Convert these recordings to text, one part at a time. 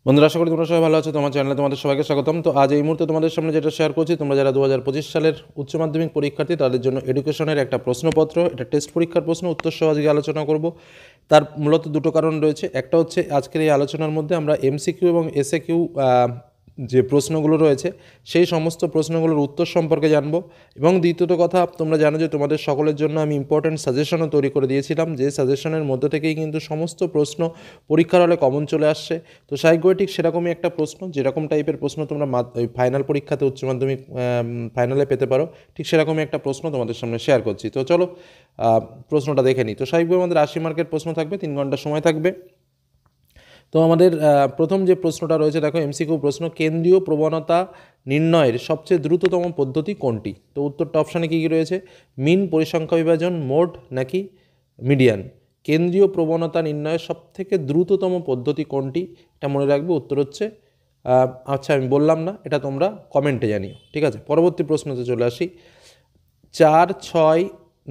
বন্ধুরা, আশা করি তোমরা সবাই ভালো আছো। তোমার চ্যানেলে তোমাদের সবাইকে স্বাগতম। তো আজ এই মুহূর্তে তোমাদের সামনে যেটা শেয়ার করছি, তোমরা যারা 2025 সালের উচ্চ মাধ্যমিক পরীক্ষার্থী তাদের জন্য এডুকেশনের একটা প্রশ্নপত্র, এটা টেস্ট পরীক্ষার প্রশ্ন উত্তর সহ আজকে আলোচনা করব। তার মূলত দুটো কারণ রয়েছে। একটা হচ্ছে আজকের এই আলোচনার মধ্যে আমরা এমসিকিউ এবং এসএকিউ যে প্রশ্নগুলো রয়েছে সেই সমস্ত প্রশ্নগুলোর উত্তর সম্পর্কে জানবো। এবং দ্বিতীয়ত কথা, তোমরা জানো যে তোমাদের সকলের জন্য আমি ইম্পর্ট্যান্ট সাজেশনও তৈরি করে দিয়েছিলাম, যে সাজেশনের মধ্যে থেকেই কিন্তু সমস্ত প্রশ্ন পরীক্ষার হলে কমন চলে আসছে। তো স্বাভাবিকভাবে ঠিক সেরকমই একটা প্রশ্ন, যেরকম টাইপের প্রশ্ন তোমরা ওই ফাইনাল পরীক্ষাতে উচ্চ মাধ্যমিক ফাইনালে পেতে পারো, ঠিক সেরকমই একটা প্রশ্ন তোমাদের সামনে শেয়ার করছি। তো চলো প্রশ্নটা দেখে নিই। তো স্বাভাবিকভাবে আমাদের 80 মার্কের প্রশ্ন থাকবে, 3 ঘন্টা সময় থাকবে। তো আমাদের প্রথম যে প্রশ্নটা রয়েছে, দেখো এমসিকিউ প্রশ্ন, কেন্দ্রীয় প্রবণতা নির্ণয়ের সবচেয়ে দ্রুততম পদ্ধতি কোনটি? তো উত্তরটা অপশানে কী কী রয়েছে? মিন, পরিসংখ্যা বিভাজন, মোড নাকি মিডিয়ান। কেন্দ্রীয় প্রবণতা নির্ণয়ের সবথেকে দ্রুততম পদ্ধতি কোনটি, এটা মনে রাখবে। উত্তর হচ্ছে আচ্ছা আমি বললাম না, এটা তোমরা কমেন্টে জানিও, ঠিক আছে। পরবর্তী প্রশ্নতে চলে আসি। 4, 6,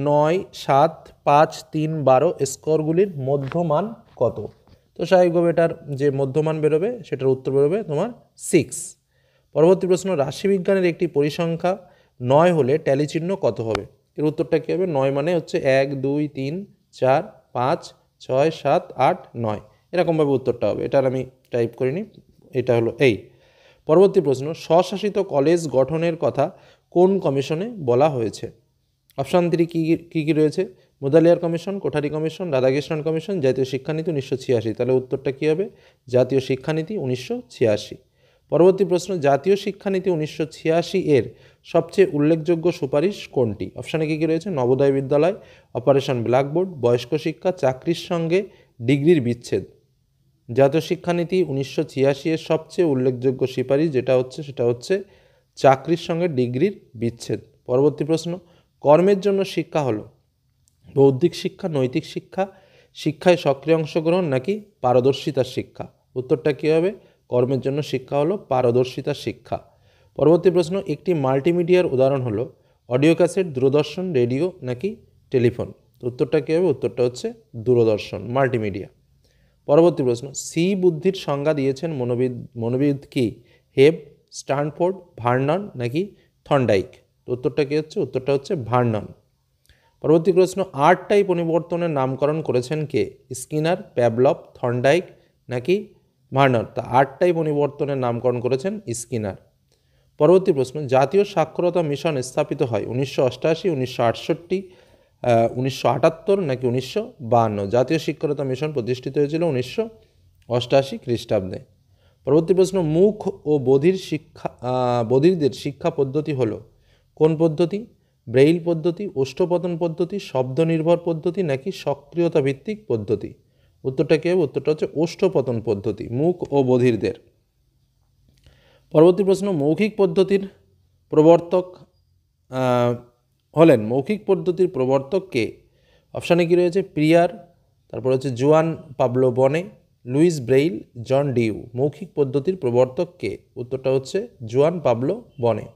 9, 7, 5, 3, 12 স্কোরগুলির মধ্যমান কত? তো স্বাভাবিকভাবে এটার যে মধ্যমান বেরোবে সেটার উত্তর বেরোবে তোমার 6। পরবর্তী প্রশ্ন, রাশিবিজ্ঞানের একটি পরিসংখ্যা 9 হলে ট্যালি চিহ্ন কত হবে? এর উত্তরটা কী হবে? 9 মানে হচ্ছে 1, 2, 3, 4, 5, 6, 7, 8, 9, এরকমভাবে উত্তরটা হবে। এটার আমি টাইপ করিনি, এটা হলো এই। পরবর্তী প্রশ্ন, স্বশাসিত কলেজ গঠনের কথা কোন কমিশনে বলা হয়েছে? অপশান 3 কী কী রয়েছে? Mudaliar commission, Kothari commission, Radhakrishnan commission, জাতীয় শিক্ষানীতি 1986। তাহলে উত্তরটা কী হবে? জাতীয় শিক্ষানীতি 1986। পরবর্তী প্রশ্ন, জাতীয় শিক্ষানীতি 1986 এর সবচেয়ে উল্লেখযোগ্য সুপারিশ কোনটি? অপশানে কী কী রয়েছে? নবোদয় বিদ্যালয়, অপারেশন ব্ল্যাকবোর্ড, বয়স্ক শিক্ষা, চাকরির সঙ্গে ডিগ্রির বিচ্ছেদ। জাতীয় শিক্ষানীতি 1986 এর সবচেয়ে উল্লেখযোগ্য সুপারিশ যেটা হচ্ছে সেটা হচ্ছে চাকরির সঙ্গে ডিগ্রির বিচ্ছেদ। পরবর্তী প্রশ্ন, কর্মের জন্য শিক্ষা হলো বৌদ্ধিক শিক্ষা, নৈতিক শিক্ষা, শিক্ষায় সক্রিয় অংশগ্রহণ নাকি পারদর্শিতার শিক্ষা? উত্তরটা কী হবে? কর্মের জন্য শিক্ষা হলো পারদর্শিতার শিক্ষা। পরবর্তী প্রশ্ন, একটি মাল্টিমিডিয়ার উদাহরণ হলো অডিও ক্যাসেট, দূরদর্শন, রেডিও নাকি টেলিফোন? উত্তরটা কী হবে? উত্তরটা হচ্ছে দূরদর্শন, মাল্টিমিডিয়া। পরবর্তী প্রশ্ন, সি বুদ্ধির সংজ্ঞা দিয়েছেন মনোবিদ কি? হেব, স্ট্যানফোর্ড, ভার্নন নাকি থর্নডাইক? উত্তরটা কী হচ্ছে? উত্তরটা হচ্ছে ভার্নন। পরবর্তী প্রশ্ন, আর্ট টাইপ পরিবর্তনের নামকরণ করেছেন কে? স্কিনার, প্যাভলভ, থর্নডাইক নাকি ভার্নন? তা আর্ট টাইপ পরিবর্তনের নামকরণ করেছেন স্কিনার। পরবর্তী প্রশ্ন, জাতীয় সাক্ষরতা মিশন স্থাপিত হয় 1988, 1968, 1978 নাকি 1952? জাতীয় সাক্ষরতা মিশন প্রতিষ্ঠিত হয়েছিল 1988 খ্রিস্টাব্দে। পরবর্তী প্রশ্ন, মুখ ও বধিরদের শিক্ষা পদ্ধতি হলো কোন পদ্ধতি? ব্রেইল পদ্ধতি, ওষ্ঠপতন পদ্ধতি, শব্দ নির্ভর পদ্ধতি নাকি সক্রিয়তা ভিত্তিক পদ্ধতি? উত্তরটা কী হবে? উত্তরটা হচ্ছে ওষ্ঠপতন পদ্ধতি, মুখ ও বধিরদের। পরবর্তী প্রশ্ন, মৌখিক পদ্ধতির প্রবর্তক মৌখিক পদ্ধতির প্রবর্তক কে? অপশানে কী রয়েছে? প্রিয়ার, তারপর হচ্ছে জোয়ান পাবলো বনে, লুইস ব্রেইল, জন ডিউ। মৌখিক পদ্ধতির প্রবর্তক কে? উত্তরটা হচ্ছে জোয়ান পাবলো বনে।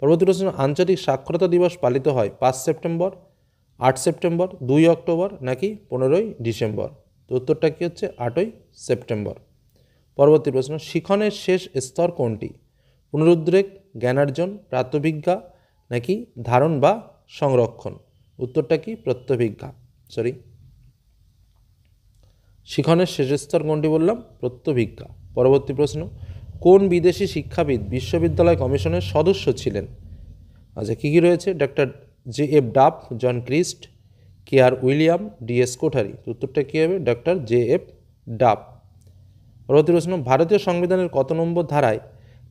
পরবর্তী প্রশ্ন, আঞ্চলিক সাক্ষরতা দিবস পালিত হয় 5 সেপ্টেম্বর, 8 সেপ্টেম্বর, 2 অক্টোবর নাকি 15ই ডিসেম্বর? তো উত্তরটা কী হচ্ছে? 8ই সেপ্টেম্বর। পরবর্তী প্রশ্ন, শিখনের শেষ স্তর কোনটি? পুনরুদ্রেক, জ্ঞানার্জন, প্রাত্যভিজ্ঞা নাকি ধারণ বা সংরক্ষণ? উত্তরটা কি? প্রত্যভিজ্ঞা, শিখনের শেষ স্তর কোনটি বললাম? প্রত্যভিজ্ঞা। পরবর্তী প্রশ্ন, কোন বিদেশি শিক্ষাবিদ বিশ্ববিদ্যালয় কমিশনের সদস্য ছিলেন? আচ্ছা, কী কী রয়েছে? Doctor J F. Duff, John Christ, K R. William, D S. Kothari. উত্তরটা কী হবে? Doctor J F. ডাফ। পরবর্তী প্রশ্ন, ভারতীয় সংবিধানের কত নম্বর ধারায়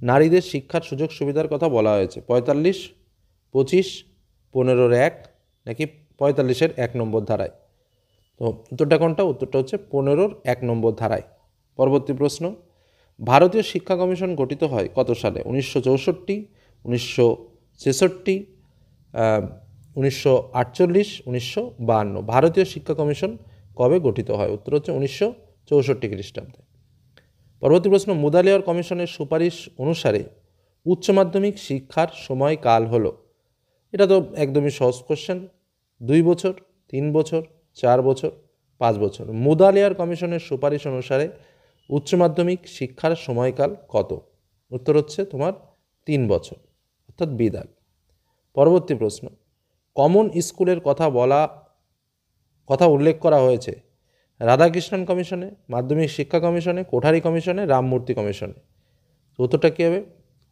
নারীদের শিক্ষার সুযোগ সুবিধার কথা বলা হয়েছে? 45, 25, 15-1 নাকি 45-এর 1 নম্বর ধারায়? তো উত্তরটা কোনটা? উত্তরটা হচ্ছে 15-1 নম্বর ধারায়। পরবর্তী প্রশ্ন, ভারতীয় শিক্ষা কমিশন গঠিত হয় কত সালে? 1964, 1966, 1948, 1952? ভারতীয় শিক্ষা কমিশন কবে গঠিত হয়? উত্তর হচ্ছে 1964 খ্রিস্টাব্দে। পরবর্তী প্রশ্ন, মুদালিয়ার কমিশনের সুপারিশ অনুসারে উচ্চ মাধ্যমিক শিক্ষার সময়কাল হলো? এটা তো একদমই সহজ কোশ্চেন। 2 বছর, 3 বছর, 4 বছর, 5 বছর। মুদালিয়ার কমিশনের সুপারিশ অনুসারে উচ্চ মাধ্যমিক শিক্ষার সময়কাল কত? উত্তর হচ্ছে তোমার 3 বছর, অর্থাৎ বিদায়। পরবর্তী প্রশ্ন, কমন স্কুলের কথা উল্লেখ করা হয়েছে রাধাকৃষ্ণন কমিশনে, মাধ্যমিক শিক্ষা কমিশনে, কোঠারি কমিশনে, রামমূর্তি কমিশনে। উত্তরটা কী হবে?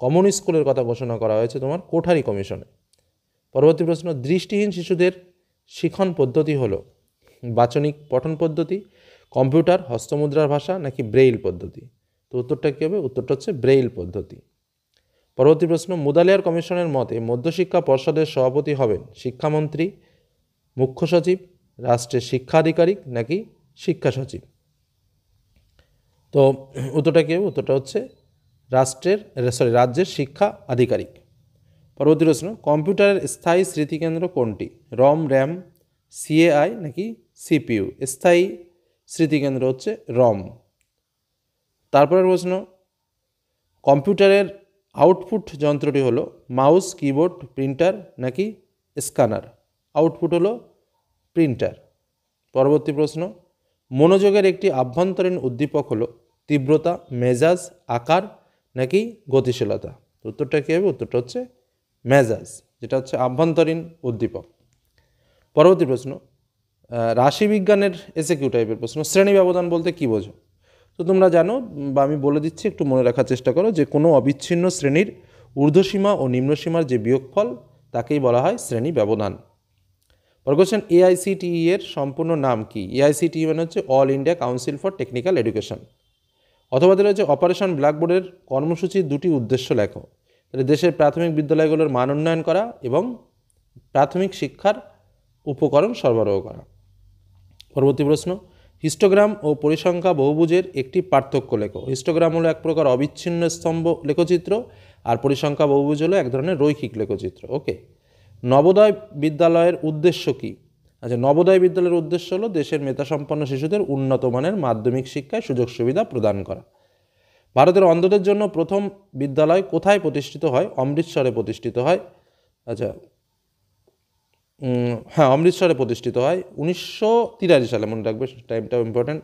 কমন স্কুলের কথা ঘোষণা করা হয়েছে তোমার কোঠারি কমিশনে। পরবর্তী প্রশ্ন, দৃষ্টিহীন শিশুদের শিখন পদ্ধতি হলো বাচনিক পঠন পদ্ধতি, কম্পিউটার, হস্তমুদ্রার ভাষা নাকি ব্রেইল পদ্ধতি? তো উত্তরটা কী হবে? উত্তরটা হচ্ছে ব্রেইল পদ্ধতি। পরবর্তী প্রশ্ন, মুদালিয়ার কমিশনের মতে মধ্যশিক্ষা পর্ষদের সভাপতি হবেন শিক্ষামন্ত্রী, মুখ্য সচিব, রাষ্ট্রের শিক্ষা আধিকারিক নাকি শিক্ষা সচিব? তো উত্তরটা কী হবে? উত্তরটা হচ্ছে রাজ্যের শিক্ষা আধিকারিক। পরবর্তী প্রশ্ন, কম্পিউটারের স্থায়ী স্মৃতিকেন্দ্র কোনটি? রম, র্যাম, সিএআই নাকি সিপিইউ? স্থায়ী স্মৃতিকেন্দ্র হচ্ছে রম। তারপরের প্রশ্ন, কম্পিউটারের আউটপুট যন্ত্রটি হলো মাউস, কিবোর্ড, প্রিন্টার নাকি স্ক্যানার? আউটপুট হলো প্রিন্টার। পরবর্তী প্রশ্ন, মনোযোগের একটি আভ্যন্তরীণ উদ্দীপক হলো তীব্রতা, মেজাজ, আকার নাকি গতিশীলতা? উত্তরটা কী হবে? উত্তরটা হচ্ছে মেজাজ, যেটা হচ্ছে আভ্যন্তরীণ উদ্দীপক। পরবর্তী প্রশ্ন, রাশিবিজ্ঞানের এসএকিউ টাইপের প্রশ্ন, শ্রেণী ব্যবধান বলতে কী বোঝো? তো তোমরা জানো বা আমি বলে দিচ্ছি, একটু মনে রাখার চেষ্টা করো, যে কোনো অবিচ্ছিন্ন শ্রেণীর ঊর্ধ্বসীমা ও নিম্নসীমার যে বিয়োগফল তাকেই বলা হয় শ্রেণী ব্যবধান। পর কোশ্চেন, এআইসিটিই এর সম্পূর্ণ নাম কি? এআইসিটিই মানে হচ্ছে all India council for technical education. অথবা রয়েছে অপারেশন ব্ল্যাকবোর্ডের কর্মসূচির দুটি উদ্দেশ্য লেখো। তাহলে দেশের প্রাথমিক বিদ্যালয়গুলোর মান উন্নয়ন করা এবং প্রাথমিক শিক্ষার উপকরণ সরবরাহ করা। পরবর্তী প্রশ্ন, হিস্টোগ্রাম ও পরিসংখ্যা বহুভুজের একটি পার্থক্য লেখো। হিস্টোগ্রাম হলো এক প্রকার অবিচ্ছিন্ন স্তম্ভ লেখচিত্র, আর পরিসংখ্যা বহুভুজ হলো এক ধরনের রৈখিক লেখচিত্র। ওকে। নবোদয় বিদ্যালয়ের উদ্দেশ্য কী? আচ্ছা, নবোদয় বিদ্যালয়ের উদ্দেশ্য হলো দেশের মেধাসম্পন্ন শিশুদের উন্নত মানের মাধ্যমিক শিক্ষায় সুযোগ সুবিধা প্রদান করা। ভারতের অন্ধদের জন্য প্রথম বিদ্যালয় কোথায় প্রতিষ্ঠিত হয়? অমৃতসরে প্রতিষ্ঠিত হয়। আচ্ছা, হ্যাঁ, অমৃতসরে প্রতিষ্ঠিত হয় 1983 সালে, মনে রাখবে, টাইমটাও ইম্পর্ট্যান্ট,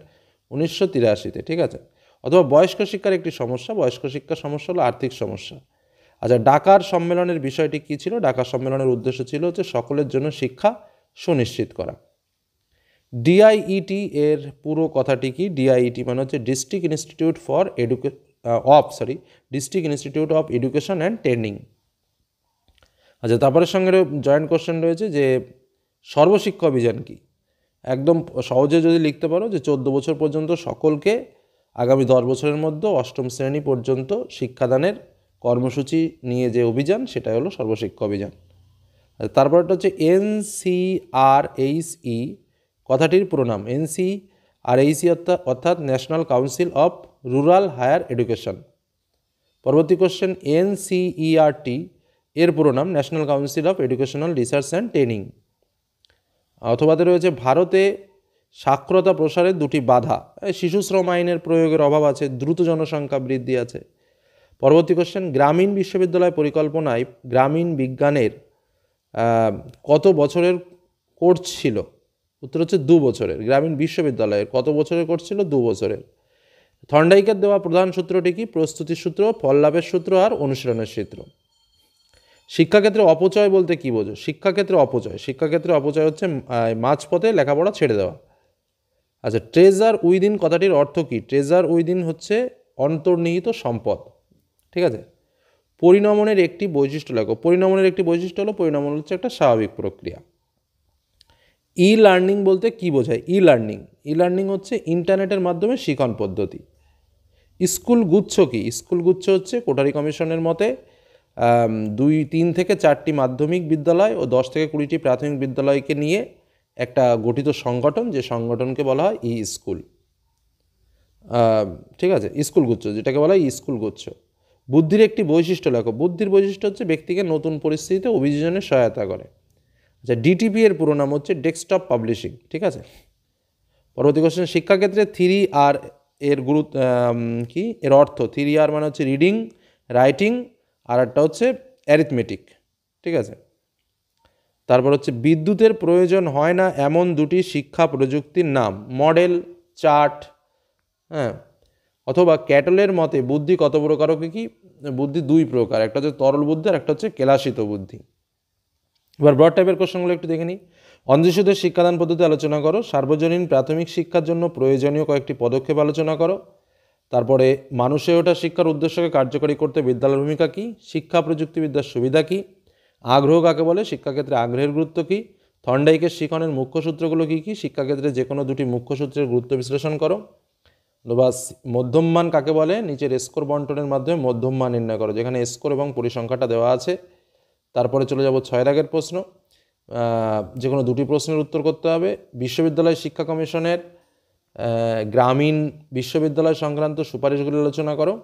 1983-তে, ঠিক আছে। অথবা বয়স্ক শিক্ষার একটি সমস্যা, বয়স্ক শিক্ষার সমস্যা হলো আর্থিক সমস্যা। আচ্ছা, ডাকার সম্মেলনের বিষয়টি কী ছিল? ডাকার সম্মেলনের উদ্দেশ্য ছিল হচ্ছে সকলের জন্য শিক্ষা সুনিশ্চিত করা। ডিআইইটি এর পুরো কথাটি কি? ডিআইইটি মানে হচ্ছে district institute of education and training. আচ্ছা, তারপরে সঙ্গে জয়েন্ট কোশ্চেন রয়েছে যে সর্বশিক্ষা অভিযান কি? একদম সহজে যদি লিখতে পারো যে 14 বছর পর্যন্ত সকলকে আগামী 10 বছরের মধ্যে অষ্টম শ্রেণী পর্যন্ত শিক্ষাদানের কর্মসূচি নিয়ে যে অভিযান, সেটাই হলো সর্বশিক্ষা অভিযান। তারপরটা হচ্ছে এনসিআরএইচই কথাটির পুরো নাম। এনসিআরএইচই অর্থাৎ national council of rural higher education. পরবর্তী কোশ্চেন, এনসিইআরটি এর পুরো নাম national council of educational research and training. অথবাতে রয়েছে ভারতে সাক্ষরতা প্রসারের দুটি বাধা। শিশু শ্রম আইনের প্রয়োগের অভাব আছে, দ্রুত জনসংখ্যা বৃদ্ধি আছে। পরবর্তী কোশ্চেন, গ্রামীণ বিশ্ববিদ্যালয় পরিকল্পনায় গ্রামীণ বিজ্ঞানের কত বছরের কোর্স ছিল? উত্তর হচ্ছে 2 বছরের। গ্রামীণ বিশ্ববিদ্যালয়ের কত বছরের কোর্স ছিল? 2 বছরের। থর্নডাইকের দেওয়া প্রধান সূত্রটি কি? প্রস্তুতির সূত্র, ফল লাভের সূত্র আর অনুশীলনের সূত্র। শিক্ষাক্ষেত্রে অপচয় বলতে কী বোঝো? শিক্ষাক্ষেত্রে অপচয় হচ্ছে মাঝপথে লেখাপড়া ছেড়ে দেওয়া। আচ্ছা, ট্রেজার উইদিন কথাটির অর্থ কী? ট্রেজার উইদিন হচ্ছে অন্তর্নিহিত সম্পদ, ঠিক আছে। পরিণমনের একটি বৈশিষ্ট্য লেখো। পরিণমনের একটি বৈশিষ্ট্য হলো, পরিণমন হচ্ছে একটা স্বাভাবিক প্রক্রিয়া। ই লার্নিং বলতে কী বোঝায়? ই লার্নিং হচ্ছে ইন্টারনেটের মাধ্যমে শিখন পদ্ধতি। স্কুল গুচ্ছ কি? স্কুল গুচ্ছ হচ্ছে কোঠারি কমিশনের মতে 3 থেকে 4টি মাধ্যমিক বিদ্যালয় ও 10 থেকে 20টি প্রাথমিক বিদ্যালয়কে নিয়ে একটা গঠিত সংগঠন, যে সংগঠনকে বলা হয় ই স্কুল, ঠিক আছে। স্কুল গুচ্ছ, যেটাকে বলা হয় স্কুল গুচ্ছ। বুদ্ধির একটি বৈশিষ্ট্য লেখো। বুদ্ধির বৈশিষ্ট্য হচ্ছে ব্যক্তিকে নতুন পরিস্থিতিতে অভিযোজনে সহায়তা করে। আচ্ছা, ডিটিপি এর পুরো নাম হচ্ছে ডেস্কটপ পাবলিশিং, ঠিক আছে। পরবর্তী কোশ্চেন, শিক্ষাক্ষেত্রে 3R এর গুরুত্ব কি? এর অর্থ 3R মানে হচ্ছে রিডিং, রাইটিং, আর একটা হচ্ছে অ্যারিথমেটিক, ঠিক আছে। তারপর হচ্ছে বিদ্যুতের প্রয়োজন হয় না এমন দুটি শিক্ষা প্রযুক্তির নাম। মডেল, চার্ট, হ্যাঁ। অথবা ক্যাটলের মতে বুদ্ধি কত প্রকার ও কী? বুদ্ধি দুই প্রকার, একটা হচ্ছে তরল বুদ্ধি আর একটা হচ্ছে কেলাসিত বুদ্ধি। এবার ব্রড টাইপের কোশ্চেনগুলো একটু দেখে নিই। অন্ধশিশুদের শিক্ষাদান পদ্ধতি আলোচনা করো। সার্বজনীন প্রাথমিক শিক্ষার জন্য প্রয়োজনীয় কয়েকটি পদক্ষেপ আলোচনা করো। তারপরে মানুষে ওঠা শিক্ষার উদ্দেশ্যকে কার্যকরী করতে বিদ্যালয়ের ভূমিকা কী? শিক্ষা প্রযুক্তিবিদ্যার সুবিধা কী? আগ্রহ কাকে বলে? শিক্ষাক্ষেত্রে আগ্রহের গুরুত্ব কী? থর্নডাইকের শিখনের মুখ্য সূত্রগুলো কী কী? শিক্ষাক্ষেত্রে যে কোনো দুটি মুখ্য সূত্রের গুরুত্ব বিশ্লেষণ করো। বা মধ্যমমান কাকে বলে? নিচের স্কোর বন্টনের মাধ্যমে মধ্যমমান নির্ণয় করো, যেখানে স্কোর এবং পরিসংখ্যাটা দেওয়া আছে। তারপরে চলে যাব 6 দাগের প্রশ্ন, যে কোনো দুটি প্রশ্নের উত্তর করতে হবে। বিশ্ববিদ্যালয় শিক্ষা কমিশনের গ্রামীণ বিশ্ববিদ্যালয় সংক্রান্ত সুপারিশগুলি আলোচনা করো।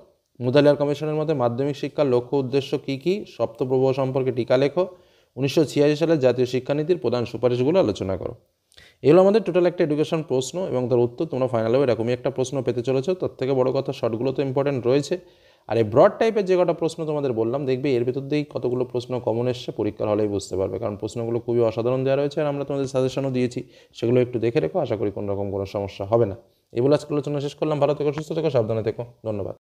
মুদালিয়ার কমিশনের মধ্যে মাধ্যমিক শিক্ষার লক্ষ্য উদ্দেশ্য কী কী? সপ্তপ্রবাহ সম্পর্কে টিকা লেখো। 1986 সালের জাতীয় শিক্ষানীতির প্রধান সুপারিশগুলো আলোচনা করো। এগুলো আমাদের টোটাল একটা এডুকেশন প্রশ্ন এবং তার উত্তর তোমরা ফাইনালেও এরকমই একটা প্রশ্ন পেতে চলেছো। তার থেকে বড় কথা শর্টগুলো তো ইম্পর্টেন্ট রয়েছে, আর এই ব্রড টাইপের যে কটা প্রশ্ন তোমাদের বললাম, দেখবে এর ভেতর দিয়েই কতগুলো প্রশ্ন কমন এসছে, পরীক্ষার হলেই বুঝতে পারবে, কারণ প্রশ্নগুলো খুবই অসাধারণ দেওয়া রয়েছে আর আমরা তোমাদের সাজেশনও দিয়েছি, সেগুলো একটু দেখে রেখো, আশা করি কোনো রকম কোনো সমস্যা হবে না। এই বলে আজকে আলোচনা শেষ করলাম। ভালো থেকো, সুস্থ থেকো, সাবধানে থেকো, ধন্যবাদ।